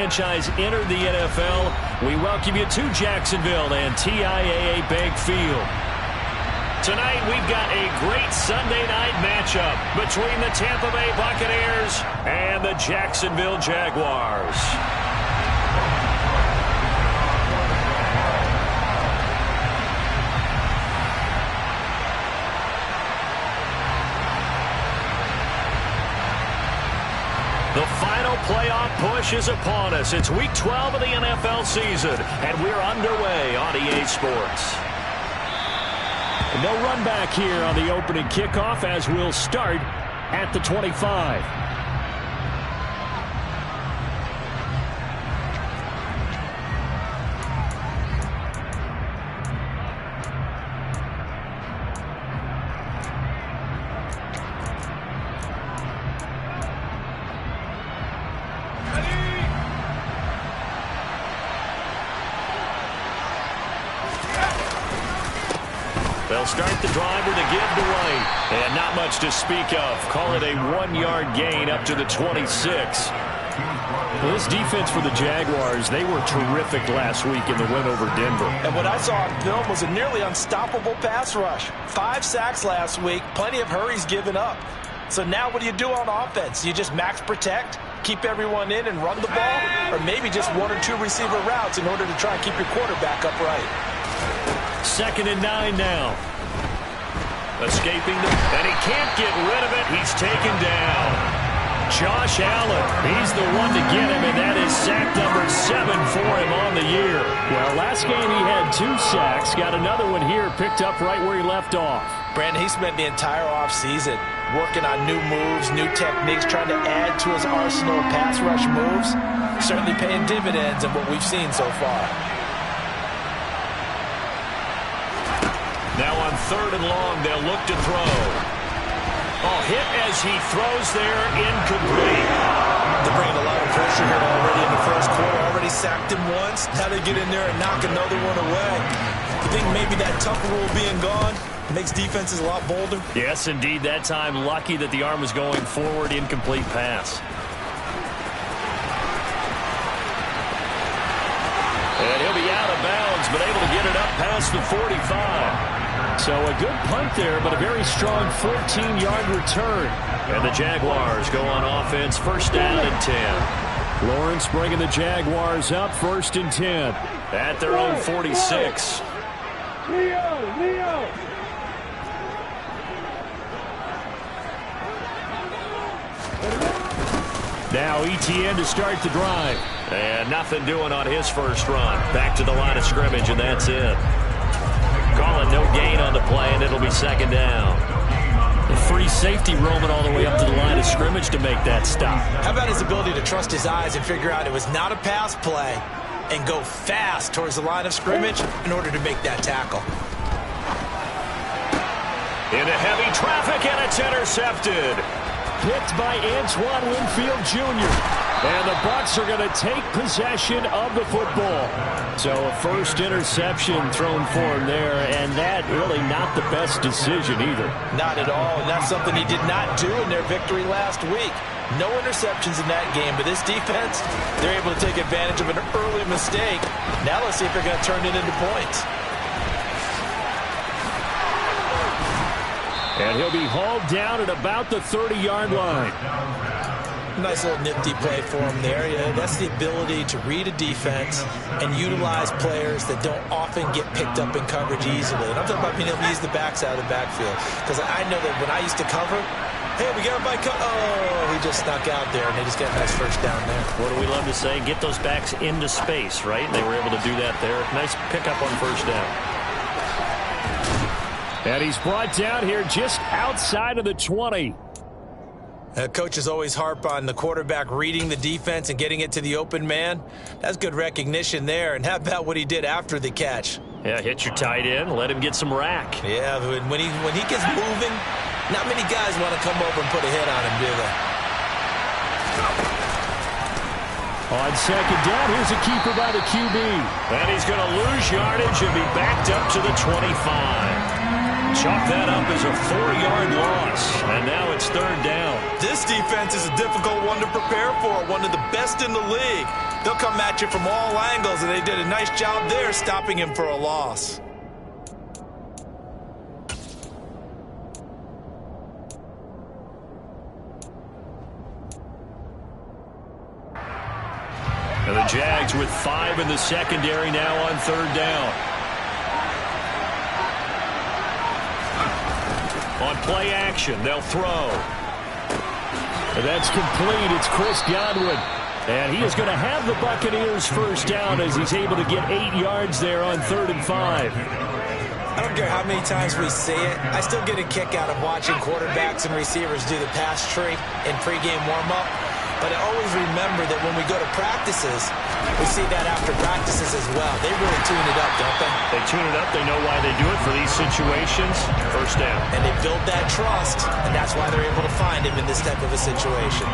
franchise entered the NFL, we welcome you to Jacksonville and TIAA Bank Field. Tonight, we've got a great Sunday night matchup between the Tampa Bay Buccaneers and the Jacksonville Jaguars. The final playoff push is upon us. It's Week 12 of the NFL season, and we're underway on EA Sports. No run back here on the opening kickoff as we'll start at the 25. They'll start the drive with a give to Wright. And not much to speak of. Call it a 1-yard gain up to the 26. Well, this defense for the Jaguars, they were terrific last week in the win over Denver. And what I saw on film was a nearly unstoppable pass rush. 5 sacks last week, plenty of hurries given up. So now what do you do on offense? You just max protect, keep everyone in and run the ball? Or maybe just 1 or 2 receiver routes in order to try and keep your quarterback upright? 2nd and 9 now. Escaping and he can't get rid of it. He's taken down. Josh Allen, he's the one to get him, and that is sack number 7 for him on the year. Well, last game he had 2 sacks. Got another one here, picked up right where he left off. Brandon, he spent the entire offseason working on new moves, new techniques, trying to add to his arsenal of pass rush moves. Certainly paying dividends in what we've seen so far. Now on 3rd and long, they'll look to throw. Oh, hit as he throws there, incomplete. They're bringing a lot of pressure here already in the first quarter. Already sacked him once. Now they get in there and knock another one away. You think maybe that tough rule being gone makes defenses a lot bolder? Yes, indeed. That time, lucky that the arm was going forward, incomplete pass. And he'll be out of bounds, but able to get it up past the 45. So a good punt there, but a very strong 14-yard return. And the Jaguars go on offense, 1st down and 10. Lawrence bringing the Jaguars up, 1st and 10. At their own 46. Leo. Now ETN to start the drive. And nothing doing on his first run. Back to the line of scrimmage, and that's it. Calling no gain on the play, and it'll be 2nd down. The free safety roaming all the way up to the line of scrimmage to make that stop. How about his ability to trust his eyes and figure out it was not a pass play and go fast towards the line of scrimmage in order to make that tackle. Into heavy traffic, and it's intercepted. Picked by Antoine Winfield Jr. And the Bucs are going to take possession of the football. So a first interception thrown for him there, and that really not the best decision either. Not at all, and that's something he did not do in their victory last week. No interceptions in that game, but this defense, they're able to take advantage of an early mistake. Now let's see if they're going to turn it into points. And he'll be hauled down at about the 30-yard line. Nice little nifty play for him there. Yeah, that's the ability to read a defense and utilize players that don't often get picked up in coverage easily. And I'm talking about being able to use the backs out of the backfield. Because I know that when I used to cover, hey, we got a bike. Oh, he just snuck out there, and they just got a nice first down there. What do we love to say? Get those backs into space, right? They were able to do that there. Nice pickup on first down. And he's brought down here just outside of the 20. Coaches always harp on the quarterback reading the defense and getting it to the open man. That's good recognition there. And how about what he did after the catch? Yeah, hit your tight end, let him get some rack. Yeah, when he gets moving, not many guys want to come over and put a hit on him, do they? On 2nd down, here's a keeper by the QB. And he's going to lose yardage and be backed up to the 25. Chalk that up as a 4-yard loss, and now it's third down. This defense is a difficult one to prepare for, one of the best in the league. They'll come at you from all angles, and they did a nice job there stopping him for a loss. And the Jags with 5 in the secondary now on third down. On play action, they'll throw. And that's complete. It's Chris Godwin. And he is going to have the Buccaneers first down as he's able to get 8 yards there on 3rd and 5. I don't care how many times we see it. I still get a kick out of watching quarterbacks and receivers do the pass tree in pregame warm-up. But I always remember that when we go to practices, we see that after practices as well. They really tune it up, don't they? They tune it up. They know why they do it for these situations. First down. And they build that trust, and that's why they're able to find him in this type of a situation.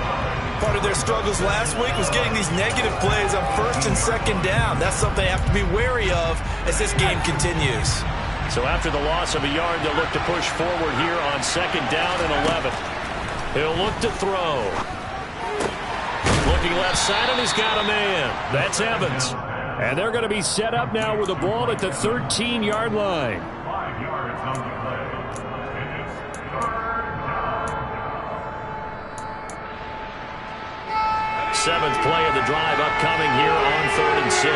Part of their struggles last week was getting these negative plays on 1st and 2nd down. That's something they have to be wary of as this game continues. So after the loss of a yard, they'll look to push forward here on 2nd down and 11. He'll look to throw. Looking left side, and he's got a man. That's Evans. And they're going to be set up now with the ball at the 13-yard line. 7th play of the drive upcoming here on 3rd and 6.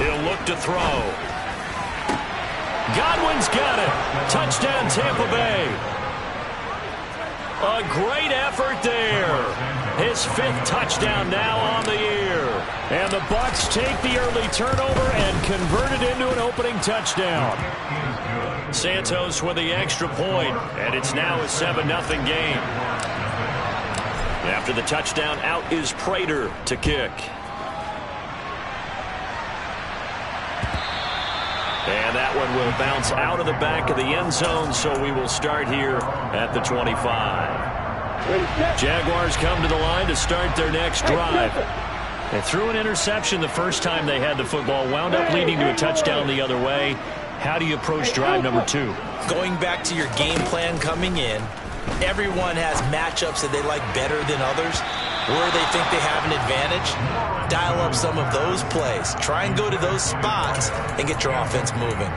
He'll look to throw. Godwin's got it. Touchdown, Tampa Bay. A great effort there. His 5th touchdown now on the year. And the Bucs take the early turnover and convert it into an opening touchdown. Santos with the extra point, and it's now a 7-0 game. After the touchdown, out is Prater to kick. And that one will bounce out of the back of the end zone, so we will start here at the 25. Jaguars come to the line to start their next drive. They threw an interception the first time they had the football, wound up leading to a touchdown the other way. How do you approach drive number 2? Going back to your game plan coming in, everyone has matchups that they like better than others, where they think they have an advantage. Dial up some of those plays. Try and go to those spots and get your offense moving.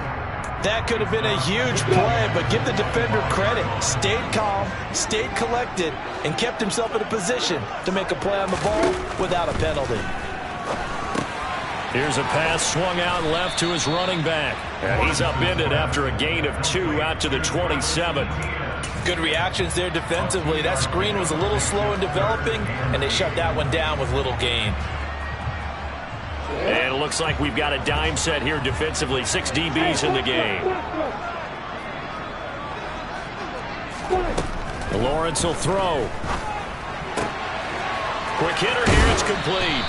That could have been a huge play, but give the defender credit. Stayed calm, stayed collected, and kept himself in a position to make a play on the ball without a penalty. Here's a pass swung out left to his running back. And he's upended after a gain of 2 out to the 27. Good reactions there defensively. That screen was a little slow in developing, and they shut that one down with little gain. And it looks like we've got a dime set here defensively. 6 DBs in the game. Lawrence will throw. Quick hitter here. It's complete.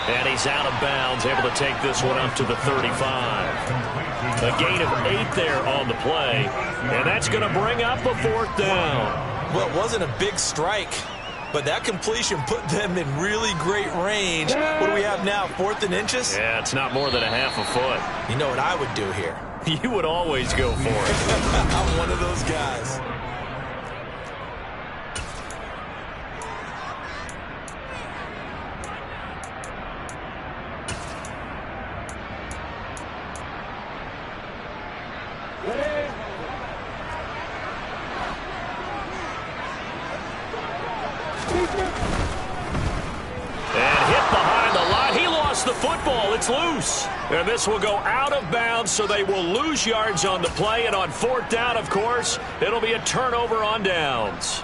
And he's out of bounds, able to take this one up to the 35. A gain of 8 there on the play. And that's going to bring up a 4th down. Well, it wasn't a big strike, but that completion put them in really great range. What do we have now, 4th and inches? Yeah, it's not more than a half a foot. You know what I would do here? You would always go for it. I'm one of those guys. It's loose. And this will go out of bounds, so they will lose yards on the play. And on 4th down, of course, it'll be a turnover on downs.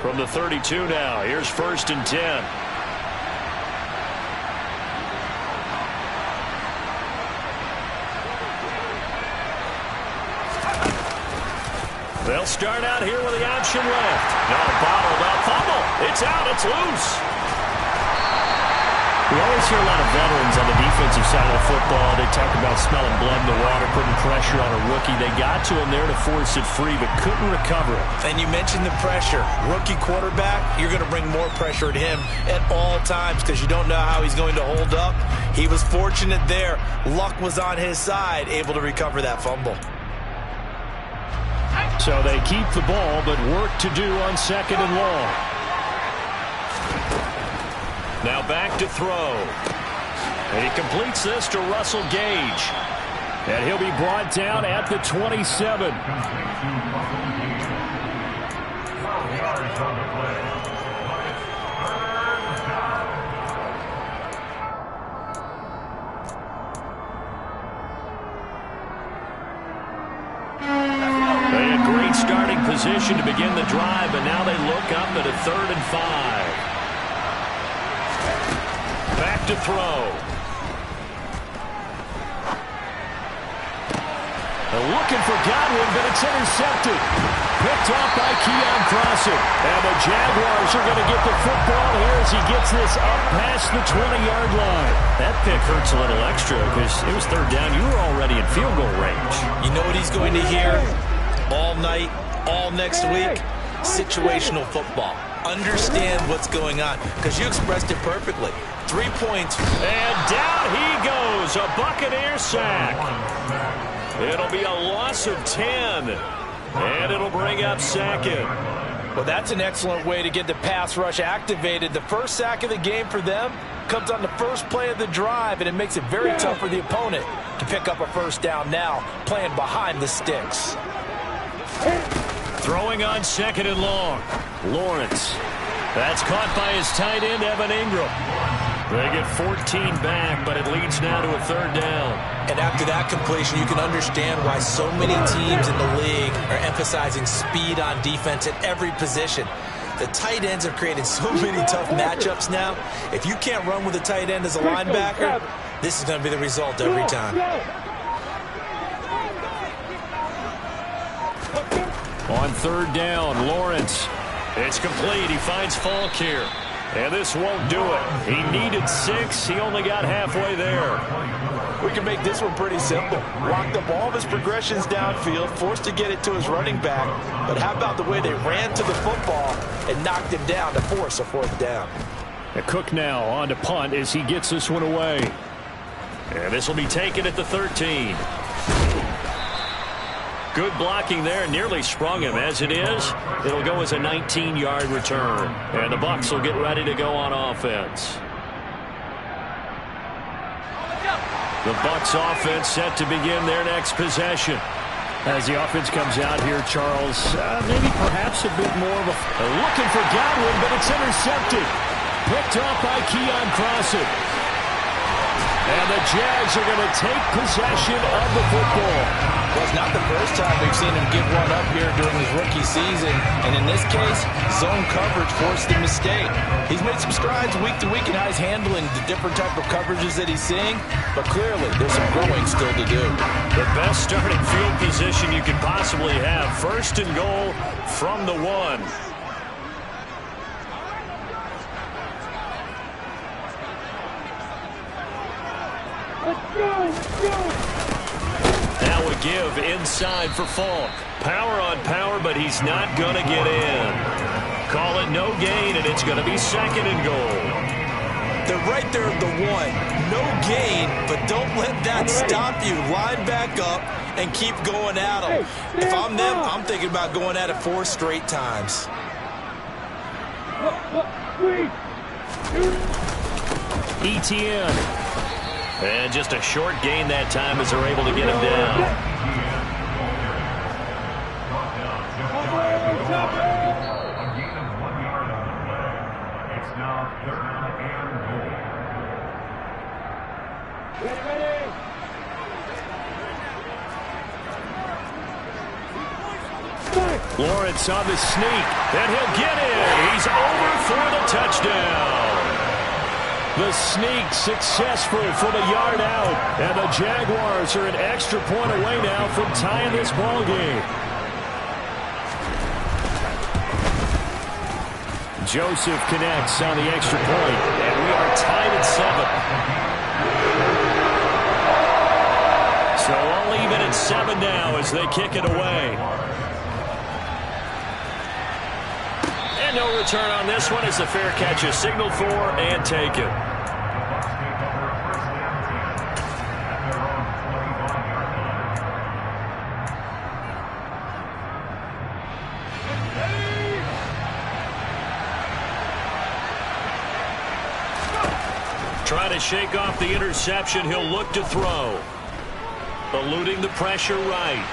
From the 32 now, here's 1st and 10. They'll start out here with the option left. No, bottled up. Fumble. It's out. It's loose. We always hear a lot of veterans on the defensive side of the football. They talk about smelling blood in the water, putting pressure on a rookie. They got to him there to force it free, but couldn't recover it. And you mentioned the pressure. Rookie quarterback, you're going to bring more pressure at him at all times because you don't know how he's going to hold up. He was fortunate there. Luck was on his side, able to recover that fumble. So they keep the ball, but work to do on 2nd and long. Now back to throw. And he completes this to Russell Gage. And he'll be brought down at the 27. They had great starting position to begin the drive, but now they look up at a 3rd and 5. Back to throw. They're looking for Godwin, but it's intercepted. Picked off by Keion Crossen. And the Jaguars are going to get the football here as he gets this up past the 20-yard line. That pick hurts a little extra because it was 3rd down. You were already in field goal range. You know what he's going to hear all night, all next week? Situational football. Understand what's going on because you expressed it perfectly. 3 points. And down he goes. A Buccaneer sack. It'll be a loss of 10. And it'll bring up 2nd. Well, that's an excellent way to get the pass rush activated. The first sack of the game for them comes on the first play of the drive, and it makes it very tough for the opponent to pick up a 1st down now, playing behind the sticks. Throwing on 2nd and long. Lawrence. That's caught by his tight end, Evan Ingram. They get 14 back, but it leads now to a 3rd down. And after that completion, you can understand why so many teams in the league are emphasizing speed on defense at every position. The tight ends have created so many tough matchups now. If you can't run with a tight end as a linebacker, this is going to be the result every time. On 3rd down, Lawrence. It's complete. He finds Falk here. And this won't do it. He needed 6. He only got halfway there. We can make this one pretty simple. Locked up all of his progressions downfield, forced to get it to his running back. But how about the way they ran to the football and knocked him down to force a 4th down? Cook now on to punt as he gets this one away. And this will be taken at the 13. Good blocking there, nearly sprung him. As it is, it'll go as a 19-yard return. And the Bucs will get ready to go on offense. The Bucs offense set to begin their next possession. As the offense comes out here, Charles, maybe perhaps a bit more of a... looking for Godwin, but it's intercepted. Picked off by Keion Crossen. And the Jags are going to take possession of the football. Well, it's not the first time we've seen him give one up here during his rookie season. And in this case, zone coverage forced the mistake. He's made some strides week to week in how he's handling the different type of coverages that he's seeing. But clearly, there's some growing still to do. The best starting field position you could possibly have. 1st and goal from the 1. Now a give inside for Falk. Power on power, but he's not going to get in. Call it no gain, and it's going to be 2nd and goal. They're right there at the 1. No gain, but don't let that stop you. Line back up and keep going at them. If I'm them, I'm thinking about going at it 4 straight times. ETN. And just a short gain that time as they're able to get him down. Lawrence on the sneak, and he'll get it. He's over for the touchdown. The sneak successful from a yard out, and the Jaguars are an extra point away now from tying this ball game. Joseph connects on the extra point, and we are tied at 7. So all even at 7 now as they kick it away. And no return on this one as the fair catch is signaled for and taken. Trying to shake off the interception. He'll look to throw. Eluding the pressure right.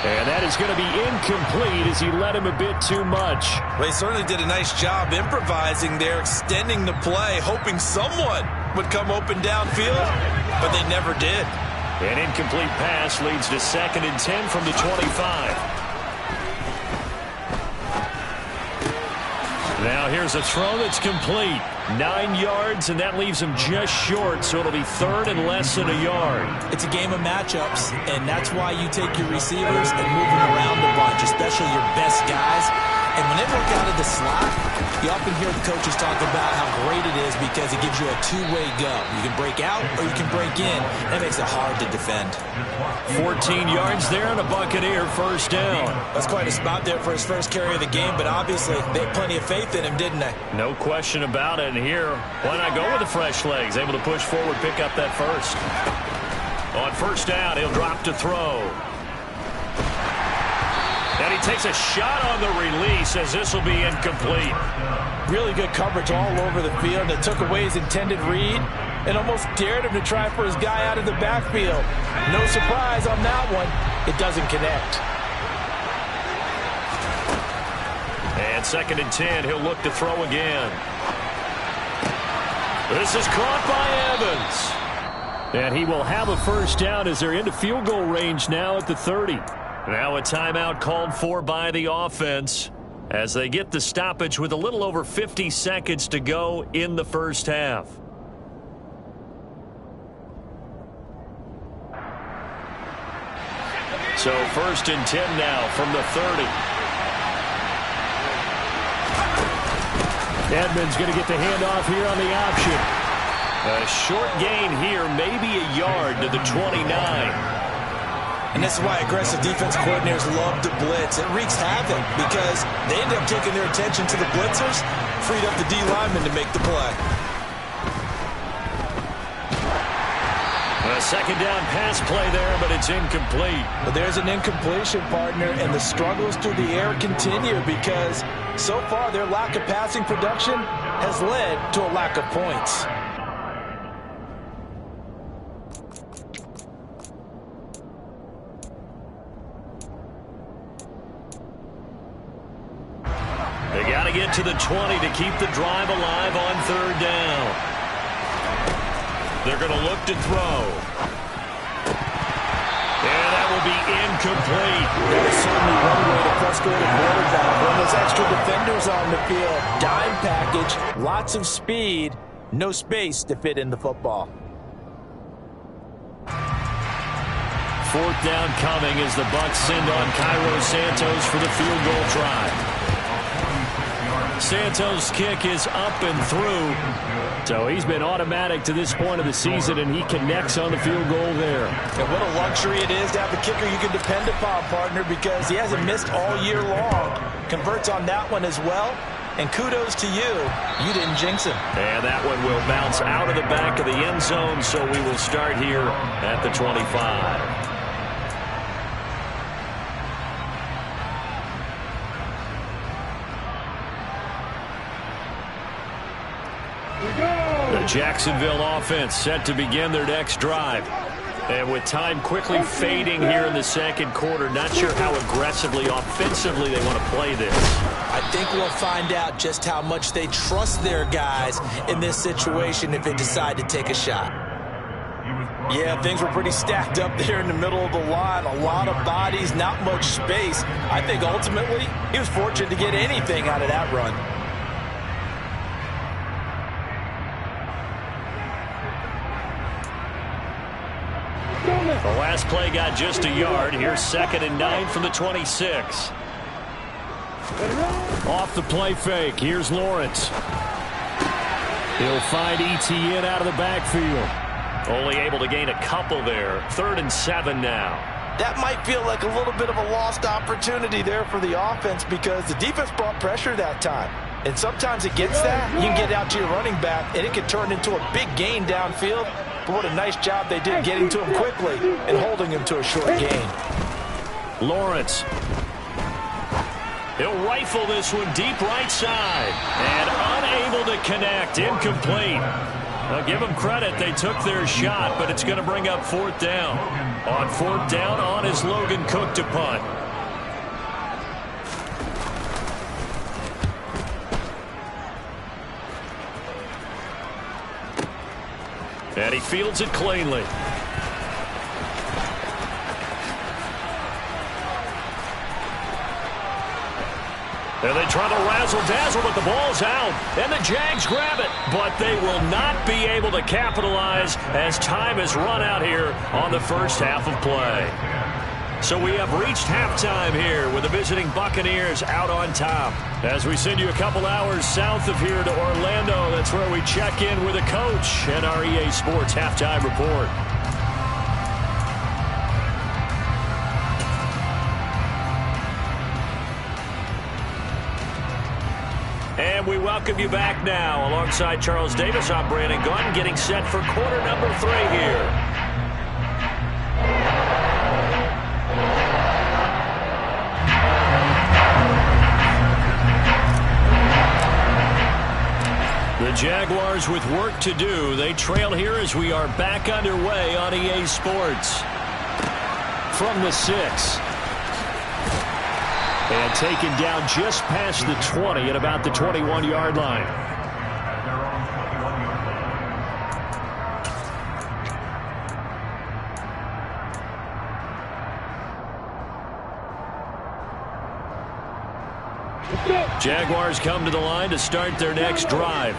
And that is going to be incomplete as he led him a bit too much. Well, he certainly did a nice job improvising there, extending the play, hoping someone would come open downfield, but they never did. An incomplete pass leads to 2nd and 10 from the 25. Now here's a throw that's complete. 9 yards, and that leaves him just short, so it'll be 3rd and less than a yard. It's a game of matchups, and that's why you take your receivers and move them around the bunch, especially your best guys. And when they work out of the slot, you often hear the coaches talk about how great it is because it gives you a two-way go. You can break out or you can break in. That makes it hard to defend. 14 yards there and a Buccaneer first down. That's quite a spot there for his first carry of the game, but obviously they had plenty of faith in him, didn't they? No question about it. And here, why not go with the fresh legs? Able to push forward, pick up that first. On first down, he'll drop to throw. And he takes a shot on the release as this will be incomplete. Really good coverage all over the field. It took away his intended read and almost dared him to try for his guy out of the backfield. No surprise on that one. It doesn't connect. And 2nd and 10, he'll look to throw again. This is caught by Evans. And he will have a first down as they're into field goal range now at the 30. Now a timeout called for by the offense as they get the stoppage with a little over 50 seconds to go in the first half. So 1st and 10 now from the 30. Edmonds going to get the handoff here on the option. A short gain here, maybe a yard to the 29. And this is why aggressive defense coordinators love to blitz. It wreaks havoc because they end up taking their attention to the blitzers, freed up the D lineman to make the play. A 2nd down pass play there, but it's incomplete. But there's an incompletion, partner, and the struggles through the air continue because so far their lack of passing production has led to a lack of points. They got to get to the 20 to keep the drive alive on 3rd down. They're going to look to throw. And that will be incomplete. That is certainly one way to frustrate a quarterback. When there's extra defenders on the field, dime package, lots of speed, no space to fit in the football. 4th down coming as the Bucs send on Cairo Santos for the field goal try. Santos' kick is up and through. So he's been automatic to this point of the season, and he connects on the field goal there. And what a luxury it is to have a kicker you can depend upon, partner, because he hasn't missed all year long. Converts on that one as well. And kudos to you. You didn't jinx him. And that one will bounce out of the back of the end zone, so we will start here at the 25. The Jacksonville offense set to begin their next drive. And with time quickly fading here in the 2nd quarter, not sure how aggressively, offensively they want to play this. I think we'll find out just how much they trust their guys in this situation if they decide to take a shot. Yeah, things were pretty stacked up there in the middle of the line. A lot of bodies, not much space. I think ultimately he was fortunate to get anything out of that run. The last play got just a yard. Here's 2nd and 9 from the 26. Off the play fake. Here's Lawrence. He'll find Etienne out of the backfield. Only able to gain a couple there. 3rd and 7 now. That might feel like a little bit of a lost opportunity there for the offense because the defense brought pressure that time. And sometimes against that, you can get out to your running back, and it can turn into a big gain downfield. But what a nice job they did getting to him quickly and holding him to a short gain. Lawrence. He'll rifle this one deep right side. And unable to connect. Incomplete. Now give them credit. They took their shot, but it's going to bring up 4th down. On 4th down, on is Logan Cook to punt. And he fields it cleanly. And they try to razzle-dazzle, but the ball's out. And the Jags grab it. But they will not be able to capitalize as time has run out here on the first half of play. So we have reached halftime here with the visiting Buccaneers out on top. As we send you a couple hours south of here to Orlando, that's where we check in with the coach and our EA Sports Halftime Report. And we welcome you back now. Alongside Charles Davis, I'm Brandon Gunn, getting set for quarter number 3 here. The Jaguars with work to do. They trail here as we are back underway on EA Sports. From the 6. And taken down just past the 20 at about the 21-yard line. Jaguars come to the line to start their next drive.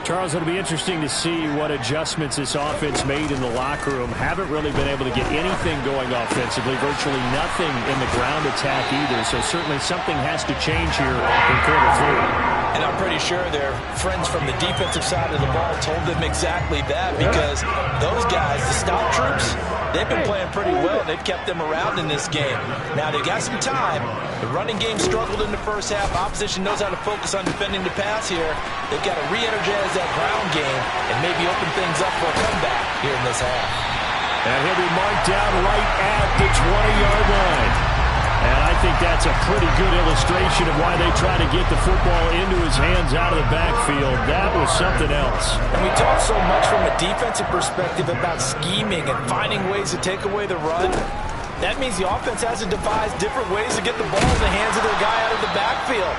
Charles, it'll be interesting to see what adjustments this offense made in the locker room. Haven't really been able to get anything going offensively, virtually nothing in the ground attack either. So certainly something has to change here in quarter 3. And I'm pretty sure their friends from the defensive side of the ball told them exactly that because those guys, the stop troops, they've been playing pretty well. They've kept them around in this game. Now, they've got some time. The running game struggled in the first half. Opposition knows how to focus on defending the pass here. They've got to re-energize that ground game and maybe open things up for a comeback here in this half. And he'll be marked down right at the 20-yard line. And I think that's a pretty good illustration of why they try to get the football into his hands out of the backfield. That was something else. And we talk so much from a defensive perspective about scheming and finding ways to take away the run. That means the offense has to devise different ways to get the ball in the hands of their guy out of the backfield.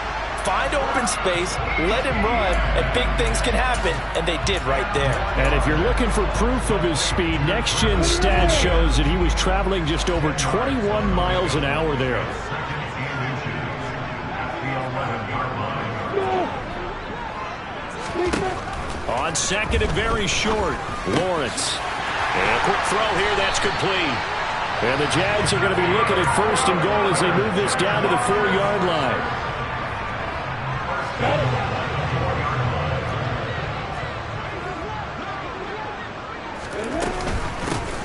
Find open space, let him run, and big things can happen, and they did right there. And if you're looking for proof of his speed, Next Gen Stats shows that he was traveling just over 21 miles an hour there. On 2nd and very short, Lawrence. And a quick throw here, that's complete. And the Jags are going to be looking at 1st and goal as they move this down to the 4-yard line.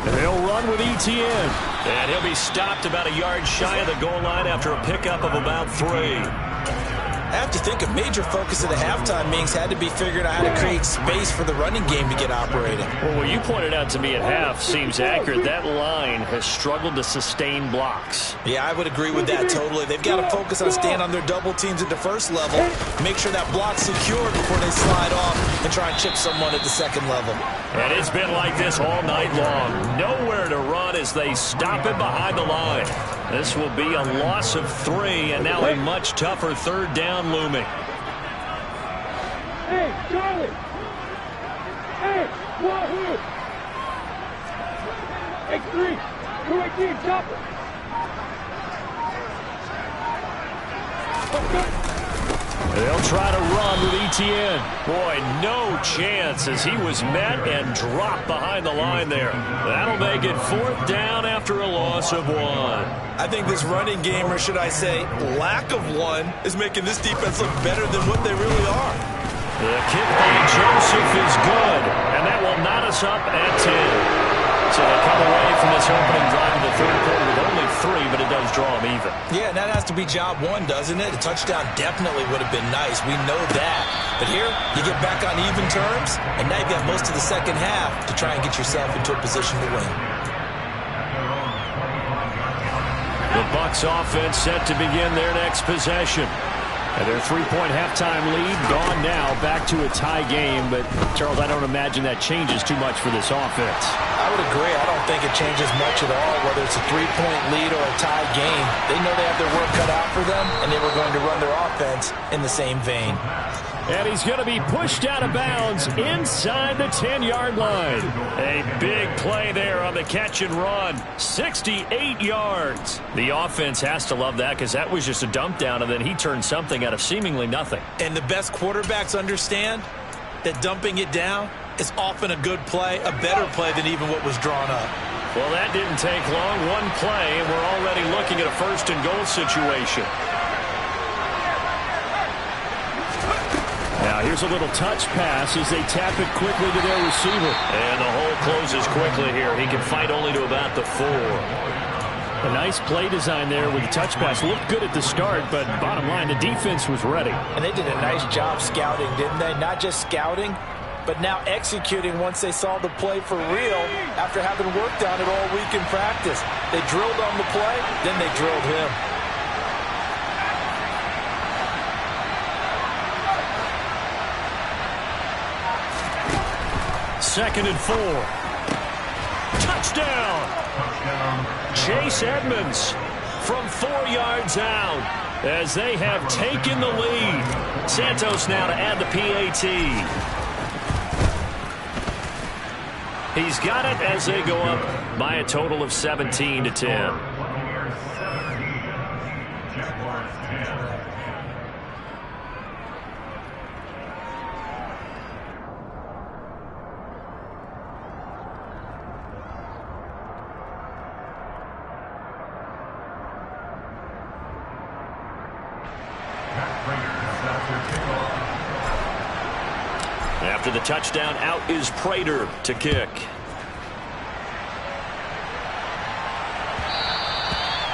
They'll run with Etienne. And he'll be stopped about a yard shy of the goal line after a pickup of about 3. I have to think a major focus of the halftime meetings had to be figuring out how to create space for the running game to get operating. Well, what you pointed out to me at half seems accurate. That line has struggled to sustain blocks. Yeah, I would agree with that totally. They've got to focus on staying on their double teams at the first level, make sure that block's secured before they slide off and try and chip someone at the second level. And it's been like this all night long. Nowhere to run as they stop it behind the line. This will be a loss of 3, and now a much tougher 3rd down looming. Hey, Charlie! Hey, Wahoo! X3, 218, chopper! They'll try to run with Etienne. Boy, no chance as he was met and dropped behind the line there. That'll make it 4th down after a loss of 1. I think this running game, or should I say lack of one, is making this defense look better than what they really are. The kick by Joseph is good, and that will knot us up at 10. So they come away from this opening drive in the third quarter with only 3, but it does draw them even. Yeah, and that has to be job one, doesn't it? A touchdown definitely would have been nice. We know that. But here, you get back on even terms, and now you've got most of the second half to try and get yourself into a position to win. The Bucs offense set to begin their next possession. And their 3-point halftime lead gone now, back to a tie game. But, Charles, I don't imagine that changes too much for this offense. I would agree. I don't think it changes much at all, whether it's a 3-point lead or a tie game. They know they have their work cut out for them, and they were going to run their offense in the same vein. And he's going to be pushed out of bounds inside the 10-yard line. A big play there on the catch and run. 68 yards. The offense has to love that because that was just a dump down, and then he turned something out of seemingly nothing. And the best quarterbacks understand that dumping it down is often a good play, a better play than even what was drawn up. Well, that didn't take long. One play, and we're already looking at a first-and-goal situation. Now, here's a little touch pass as they tap it quickly to their receiver. And the hole closes quickly here. He can fight only to about the 4. A nice play design there with the touch pass. Looked good at the start, but bottom line, the defense was ready. And they did a nice job scouting, didn't they? Not just scouting, but now executing once they saw the play for real after having worked on it all week in practice. They drilled on the play, then they drilled him. Second and 4. Touchdown! Chase Edmonds from 4 yards out as they have taken the lead. Santos now to add the PAT. He's got it as they go up by a total of 17-10. After the touchdown, out is Prater to kick.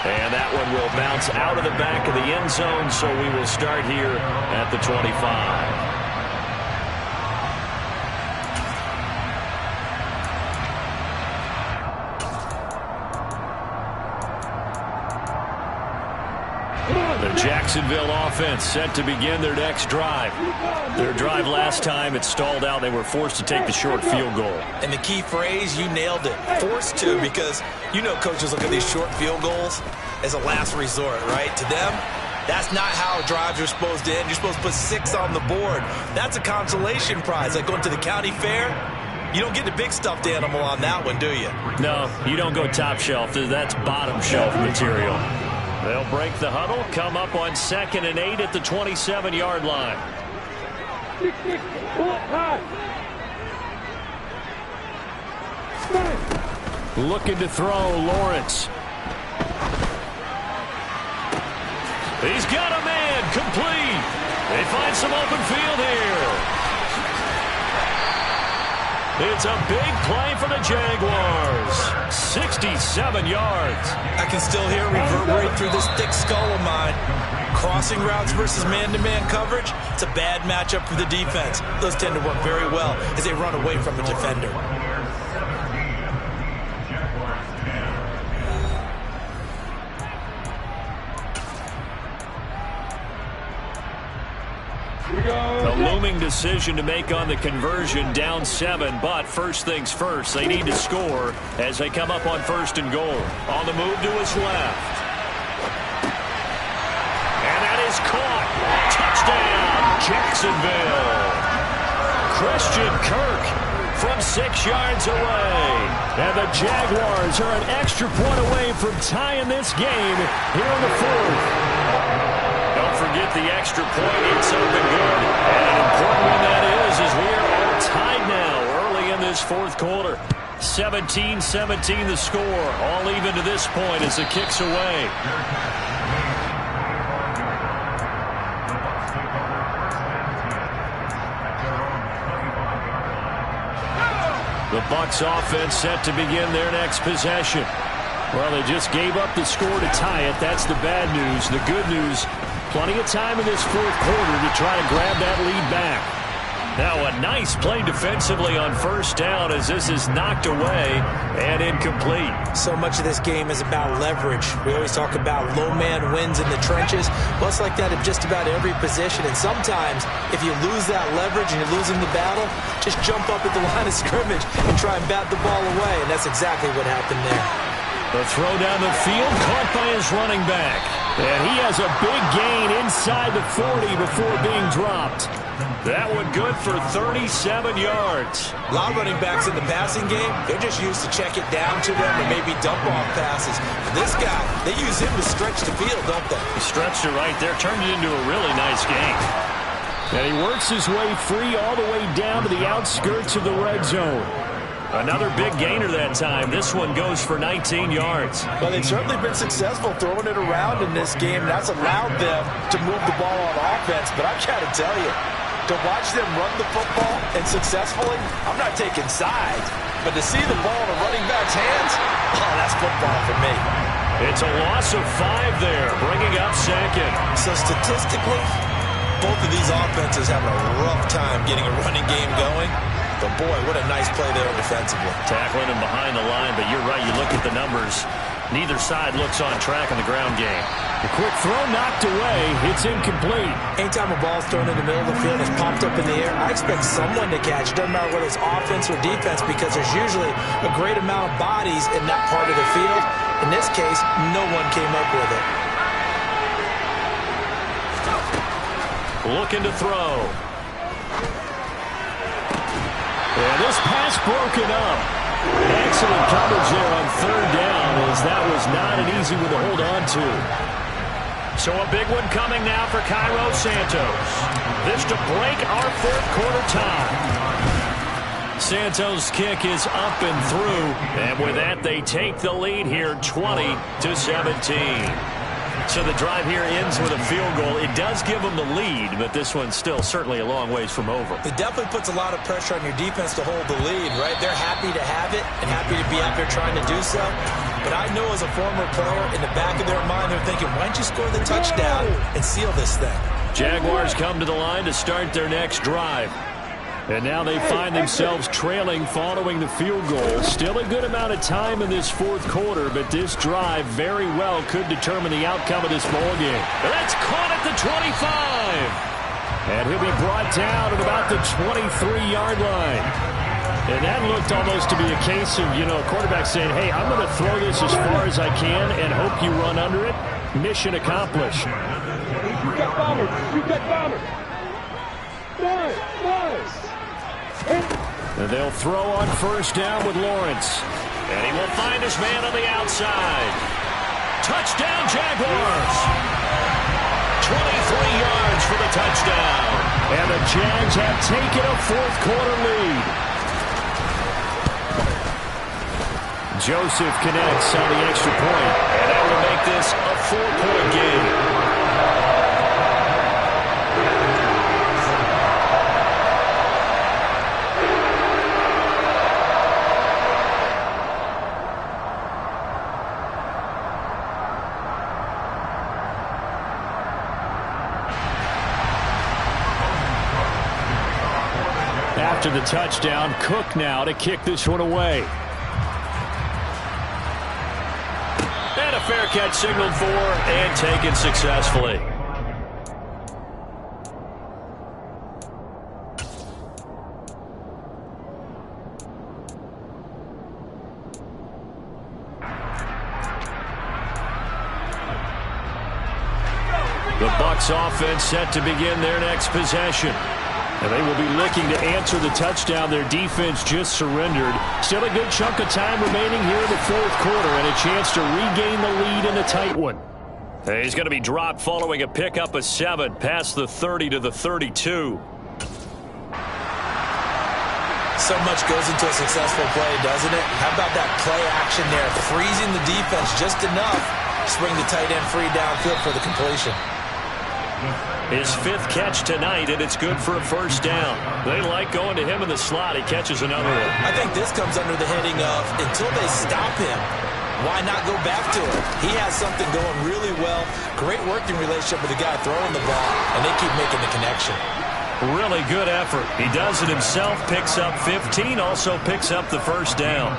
And that one will bounce out of the back of the end zone, so we will start here at the 25. The Jacksonville offense set to begin their next drive. Their drive last time, it stalled out. They were forced to take the short field goal. And the key phrase, you nailed it. Forced to, because you know coaches look at these short field goals as a last resort, right? To them, that's not how drives are supposed to end. You're supposed to put 6 on the board. That's a consolation prize. Like going to the county fair, you don't get the big stuffed animal on that one, do you? No, you don't go top shelf. That's bottom shelf material. They'll break the huddle, come up on 2nd and 8 at the 27-yard line. 6-6, pull up high. Looking to throw, Lawrence. He's got a man, complete. They find some open field here. It's a big play for the Jaguars. 67 yards. I can still hear it reverberate through this thick skull of mine. Crossing routes versus man-to-man coverage, it's a bad matchup for the defense. Those tend to work very well as they run away from the defender. A looming decision to make on the conversion, down 7, but first things first, they need to score as they come up on 1st and goal. On the move to his left. And that is caught. Touchdown, Jacksonville. Christian Kirk from 6 yards away. And the Jaguars are an extra point away from tying this game here in the 4th. Don't forget the extra point. It's up and good. And an important one that is we are all tied now early in this 4th quarter. 17-17 the score. All even to this point as the kick's away. Bucs offense set to begin their next possession. Well, they just gave up the score to tie it. That's the bad news. The good news, plenty of time in this fourth quarter to try to grab that lead back. Now a nice play defensively on first down as this is knocked away and incomplete. So much of this game is about leverage. We always talk about low man wins in the trenches. Well, it's like that in just about every position. And sometimes if you lose that leverage and you're losing the battle, just jump up at the line of scrimmage and try and bat the ball away. And that's exactly what happened there. The throw down the field caught by his running back. And he has a big gain inside the 40 before being dropped. That one good for 37 yards. A lot of running backs in the passing game, they're just used to check it down to them or maybe dump off passes. This guy, they use him to stretch the field, don't they? He stretched it right there, turned it into a really nice game. And he works his way free all the way down to the outskirts of the red zone. Another big gainer that time. This one goes for 19 yards. Well, they've certainly been successful throwing it around in this game. That's allowed them to move the ball on offense. But I've got to tell you, to watch them run the football and successfully, I'm not taking sides. But to see the ball in a running back's hands, oh, that's football for me. It's a loss of 5 there, bringing up second. So statistically, both of these offenses having a rough time getting a running game going. But, boy, what a nice play there defensively. Tackling him behind the line, but you're right. You look at the numbers. Neither side looks on track in the ground game. The quick throw knocked away. It's incomplete. Anytime a ball's thrown in the middle of the field and it's popped up in the air, I expect someone to catch. Doesn't matter whether it's offense or defense because there's usually a great amount of bodies in that part of the field. In this case, no one came up with it. Looking to throw. And this pass broken up. Excellent coverage there on third down as that was not an easy one to hold on to. So a big one coming now for Cairo Santos. This to break our fourth quarter tie. Santos' kick is up and through. And with that, they take the lead here 20-17. So the drive here ends with a field goal. It does give them the lead, but this one's still certainly a long ways from over. It definitely puts a lot of pressure on your defense to hold the lead, right? They're happy to have it and happy to be out there trying to do so. But I know as a former player, in the back of their mind, they're thinking, why don't you score the touchdown and seal this thing? Jaguars come to the line to start their next drive. And now they find themselves trailing following the field goal. Still a good amount of time in this fourth quarter, but this drive very well could determine the outcome of this ballgame. That's caught at the 25. And he'll be brought down at about the 23-yard line. And that looked almost to be a case of, a quarterback saying, hey, I'm going to throw this as far as I can and hope you run under it. Mission accomplished. You got bombers. You got bombers. Nice. And they'll throw on first down with Lawrence. And he will find his man on the outside. Touchdown, Jaguars. 23 yards for the touchdown. And the Jags have taken a fourth quarter lead. Joseph connects on the extra point. And that will make this a 4-point game. After the touchdown, Cook now to kick this one away. And a fair catch signaled for and taken successfully. The Bucs offense set to begin their next possession. And they will be looking to answer the touchdown their defense just surrendered. Still a good chunk of time remaining here in the fourth quarter and a chance to regain the lead in a tight one. He's going to be dropped following a pickup of 7 past the 30 to the 32. So much goes into a successful play, doesn't it? How about that play action there, freezing the defense just enough to swing the tight end free downfield for the completion. His 5th catch tonight, and it's good for a first down. They like going to him in the slot. He catches another one. I think this comes under the heading of until they stop him, why not go back to him? He has something going really well. Great working relationship with the guy throwing the ball, and they keep making the connection. Really good effort. He does it himself, picks up 15, also picks up the first down.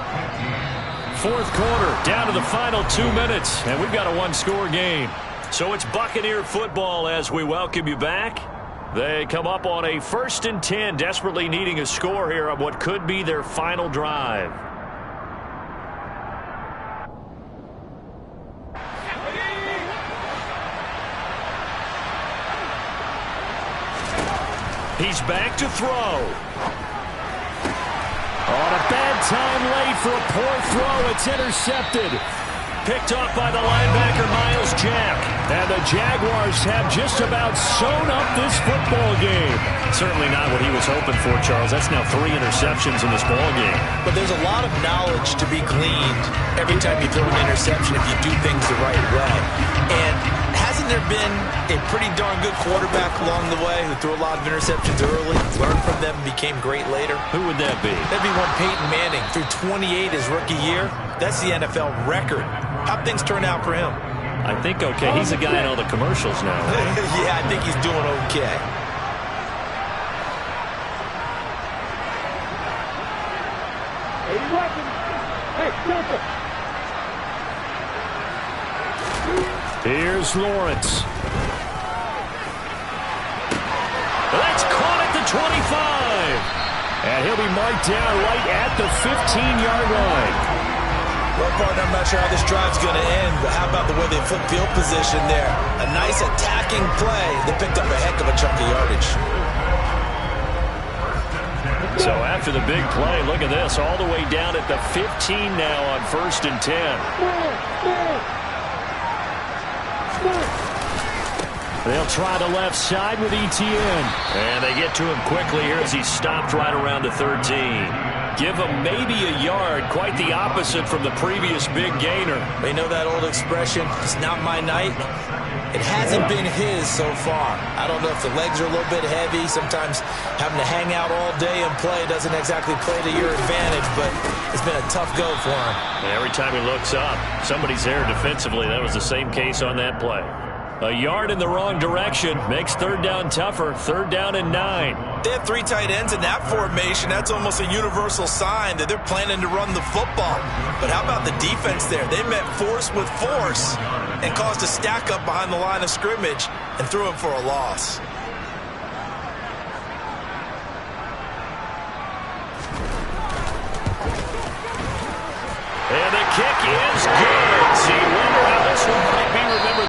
4th quarter, down to the final 2 minutes, and we've got a one-score game. So it's Buccaneer football as we welcome you back. They come up on a 1st and 10, desperately needing a score here on what could be their final drive. He's back to throw. On a bad time late for a poor throw. It's intercepted. Picked off by the linebacker, Myles Jack. And the Jaguars have just about sewn up this football game. Certainly not what he was hoping for, Charles. That's now 3 interceptions in this ball game. But there's a lot of knowledge to be gleaned every time you throw an interception if you do things the right way. And hasn't there been a pretty darn good quarterback along the way who threw a lot of interceptions early, learned from them, and became great later? Who would that be? That'd be one Peyton Manning. Threw 28 his rookie year. That's the NFL record. How'd things turn out for him? I think okay. He's a guy in all the commercials now, right? Yeah, I think he's doing okay. Here's Lawrence. That's caught at the 25. And he'll be marked down right at the 15-yard line. Well, partner, I'm not sure how this drive's going to end, but how about the way they flip field position there? A nice attacking play. They picked up a heck of a chunk of yardage. So after the big play, look at this, all the way down at the 15 now on 1st and 10. They'll try the left side with Etienne. And they get to him quickly here as he's stopped right around the 13. Give him maybe a yard, quite the opposite from the previous big gainer. You know that old expression, it's not my night? It hasn't been his so far. I don't know if the legs are a little bit heavy. Sometimes having to hang out all day and play doesn't exactly play to your advantage, but it's been a tough go for him. Every time he looks up, somebody's there defensively. That was the same case on that play. A yard in the wrong direction makes 3rd down tougher. 3rd down and 9. They have 3 tight ends in that formation. That's almost a universal sign that they're planning to run the football. But how about the defense there? They met force with force and caused a stack up behind the line of scrimmage and threw him for a loss.